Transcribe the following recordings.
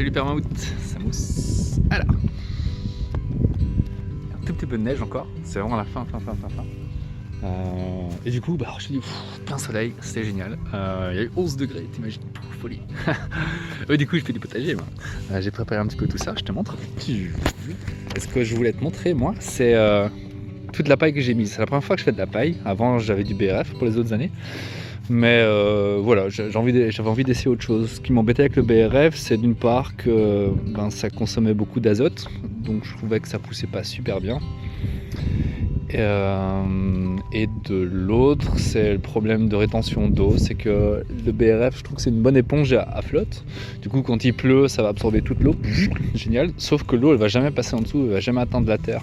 Salut Permaout, ça mousse. Alors, un tout petit peu de neige encore, c'est vraiment la fin. Et du coup, je me dis, plein soleil, c'était génial. Il y a eu 11 degrés, t'imagines, folie. Du coup, je fais du potager, moi. J'ai préparé un petit peu tout ça, je te montre. Et ce que je voulais te montrer, moi, c'est toute la paille que j'ai mise. C'est la première fois que je fais de la paille. Avant, j'avais du BRF pour les autres années. Mais voilà, j'avais envie d'essayer autre chose. Ce qui m'embêtait avec le BRF, c'est d'une part que ça consommait beaucoup d'azote, donc je trouvais que ça poussait pas super bien. Et de l'autre, c'est le problème de rétention d'eau, c'est que le BRF, je trouve que c'est une bonne éponge à flotte. Du coup, quand il pleut, ça va absorber toute l'eau, génial. Sauf que l'eau, elle va jamais passer en dessous, elle va jamais atteindre la terre.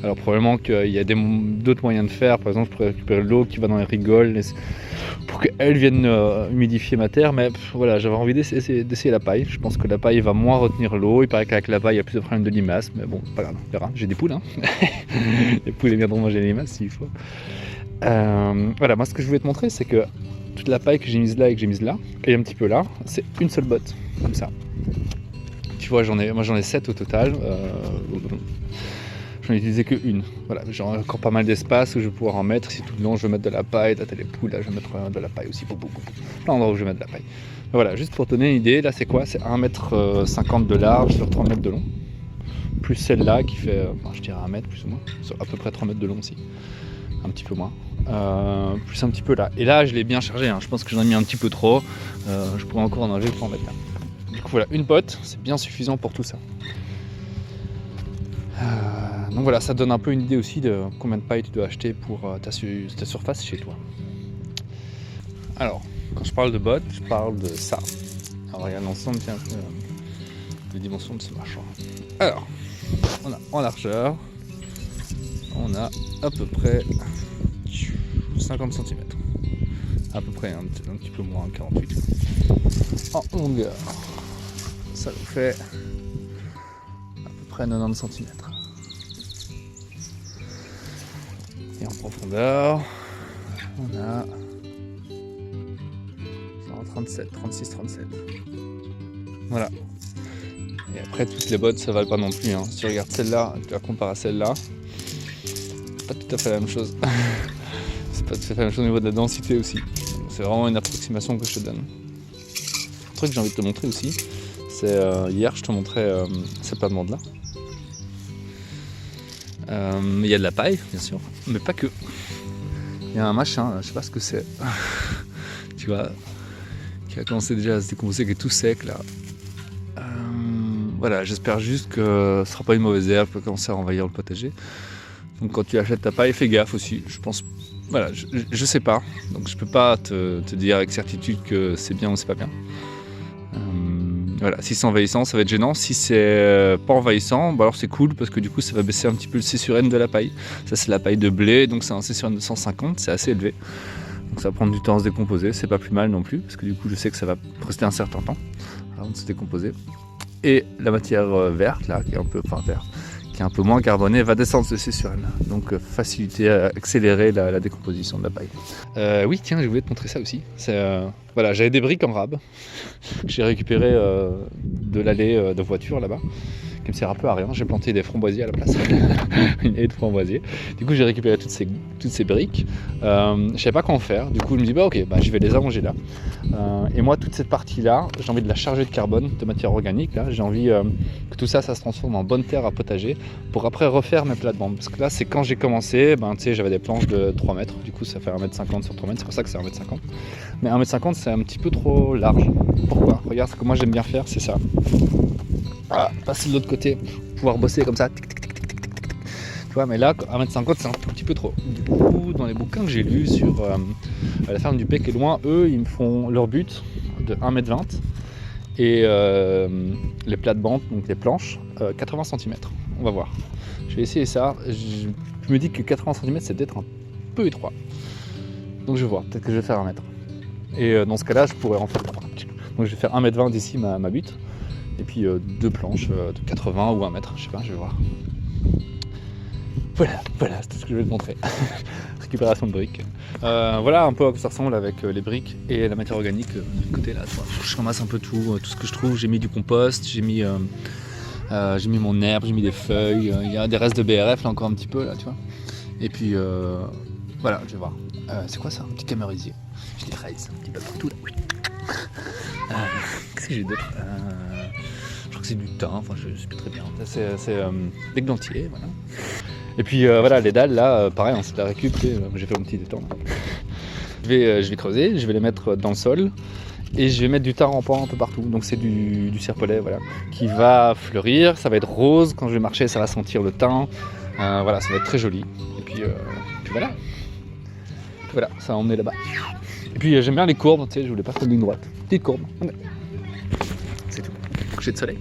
Alors probablement qu'il y a d'autres moyens de faire, par exemple je pourrais récupérer l'eau qui va dans les rigoles pour qu'elle vienne humidifier ma terre, mais voilà, j'avais envie d'essayer la paille. Je pense que la paille va moins retenir l'eau, il paraît qu'avec la paille il y a plus de problèmes de limaces, mais bon, pas grave, on verra, j'ai des poules, hein. Les poules elles viendront manger les limaces s'il faut. Voilà, moi ce que je voulais te montrer, c'est que toute la paille que j'ai mise là et que j'ai mise là, et un petit peu là, c'est une seule botte, comme ça. Tu vois, j'en ai 7 au total. J'en ai utilisé qu'une. Voilà, j'ai encore pas mal d'espace où je vais pouvoir en mettre. Si tout le long je veux mettre de la paille, là t'as les poules, là je vais mettre de la paille aussi. Plein d'endroits où je vais mettre de la paille. Voilà, juste pour te donner une idée, là c'est quoi? C'est 1,50 m de large sur 3 mètres de long. Plus celle-là qui fait, je dirais 1 mètre plus ou moins, sur à peu près 3 mètres de long aussi. Un petit peu moins. Plus un petit peu là. Et là je l'ai bien chargé, hein. Je pense que j'en ai mis un petit peu trop. Je pourrais encore en enlever pour en mettre là. Du coup voilà, une botte, c'est bien suffisant pour tout ça. Donc voilà, ça donne un peu une idée aussi de combien de paille tu dois acheter pour ta surface chez toi. Alors, quand je parle de bottes, je parle de ça. Alors regarde l'ensemble, tiens, les dimensions de ce machin. Alors, on a en largeur, on a à peu près 50 cm. À peu près, un petit peu moins, 48. En longueur, ça nous fait à peu près 90 cm. Et en profondeur, on a 37, 36, 37. Voilà. Et après, toutes les bottes, ça va pas non plus, hein. Si tu regardes celle-là, tu la compares à celle-là, c'est pas tout à fait la même chose. C'est pas tout à fait la même chose au niveau de la densité aussi. C'est vraiment une approximation que je te donne. Un truc que j'ai envie de te montrer aussi, c'est hier, je te montrais cette plate-bande-là. Il y a de la paille, bien sûr, mais pas que. Il y a un machin, je sais pas ce que c'est, tu vois, qui a commencé déjà à se décomposer, qui est tout sec là. Voilà, j'espère juste que ce sera pas une mauvaise herbe qui va commencer à envahir le potager. Donc quand tu achètes ta paille, fais gaffe aussi. Je pense, voilà, je sais pas, donc je peux pas te dire avec certitude que c'est bien ou c'est pas bien. Voilà, si c'est envahissant, ça va être gênant. Si c'est pas envahissant, alors c'est cool parce que du coup ça va baisser un petit peu le C sur N de la paille. Ça c'est la paille de blé, donc c'est un C sur N de 150, c'est assez élevé. Donc ça va prendre du temps à se décomposer, c'est pas plus mal non plus, parce que du coup je sais que ça va rester un certain temps avant de se décomposer. Et la matière verte, là, qui est un peu, qui est un peu moins carbonée, va descendre ce C sur N. Donc faciliter, accélérer la décomposition de la paille. Oui, tiens, je voulais te montrer ça aussi. Voilà, j'avais des briques en rab. J'ai récupéré de l'allée de voiture là-bas, qui me sert un peu à rien. J'ai planté des framboisiers à la place. Une haie de framboisiers. Du coup, j'ai récupéré toutes ces briques. Je savais pas quoi en faire. Du coup, je me dis, ok, je vais les arranger là. Et moi, toute cette partie-là, j'ai envie de la charger de carbone, de matière organique. Là, j'ai envie que tout ça se transforme en bonne terre à potager pour après refaire mes plates-bandes. Parce que là, c'est quand j'ai commencé, j'avais des planches de 3 mètres. Du coup, ça fait 1,50 m sur 3 mètres. C'est pour ça que c'est 1,50 m. Mais 1,50 m, c'est un petit peu trop large. Pourquoi? Regarde, ce que moi j'aime bien faire, c'est ça. Passer de l'autre côté, pouvoir bosser comme ça. Tic, tic, tic, tic, tic, tic, tic. Tu vois, mais là, 1,50 m, c'est un petit peu trop. Du coup, dans les bouquins que j'ai lus sur la ferme du Pec et loin, eux, ils me font leur but de 1,20 m et les plates-bandes, donc les planches, 80 cm. On va voir. Je vais essayer ça. Je me dis que 80 cm, c'est peut-être un peu étroit. Donc je vais voir, peut-être que je vais faire 1 mètre. Et dans ce cas-là, je pourrais en faire 3. Donc je vais faire 1,20 m d'ici ma butte. Et puis 2 planches de 80 ou 1 mètre, je sais pas, je vais voir. Voilà, c'est tout ce que je vais te montrer. Récupération de briques. Voilà un peu à quoi ça ressemble avec les briques et la matière organique du côté là. Je ramasse un peu tout ce que je trouve. J'ai mis du compost, j'ai mis mon herbe, j'ai mis des feuilles. Il y a des restes de BRF là encore un petit peu là, tu vois. Et puis voilà, je vais voir. C'est quoi ça? Un petit camérisier. J'ai des fraises un petit peu partout là. Qu'est-ce que j'ai d'autre? Je crois que c'est du thym, enfin je sais plus très bien. C'est des glantiers, voilà. Et puis voilà, les dalles là, pareil, c'est de la récup, j'ai fait mon petit détente. Je vais creuser, je vais les mettre dans le sol et je vais mettre du thym rampant un peu partout. Donc c'est du serpolet, voilà, qui va fleurir, ça va être rose. Quand je vais marcher, ça va sentir le thym. Voilà, ça va être très joli. Et puis voilà. Voilà, ça va emmener là-bas. Et puis j'aime bien les courbes, tu sais, je voulais pas faire une ligne droite. Petite courbe. C'est tout. Coucher de soleil.